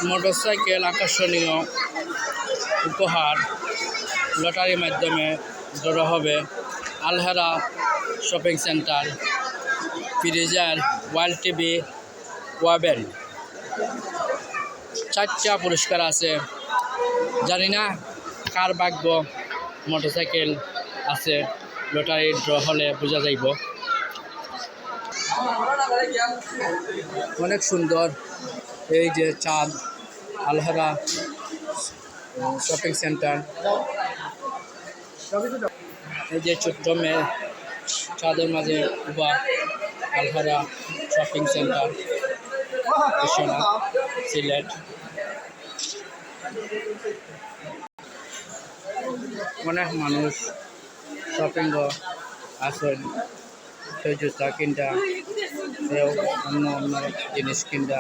Motorcycle আকর্ষণীয় উপহার লটারির মাধ্যমে ধরা হবে আলহারা শপিং সেন্টার ফ্রিজার ওয়াল টিভি ওয়াবেন 4টা পুরস্কার আছে। জানি না কার ভাগ্য মোটরসাইকেল আছে, লটারি ড্র হলে বোঝা যাইব। অনেক সুন্দর এই যে চাঁদ আলহারা শপিং সেন্টার, এই যে ছোট্ট মেয়ে চাঁদের মাঝে উবা আলহারা শপিং সেন্টার সিলেট। অনেক মানুষ শপিং আসেন, কেউ জুতা কিনটা, কেউ অন্য অন্য জিনিস কিনটা।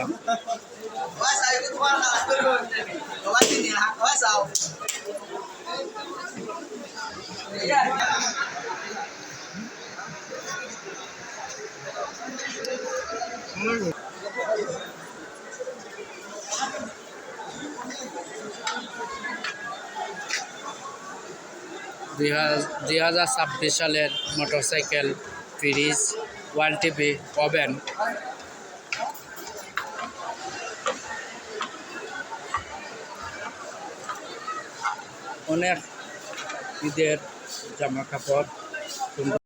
দুই হাজার 26 সালের মোটরসাইকেল, ফ্রিজ, ওয়াল টিভি, ওভেন। অনেক ঈদের জামা কাপড়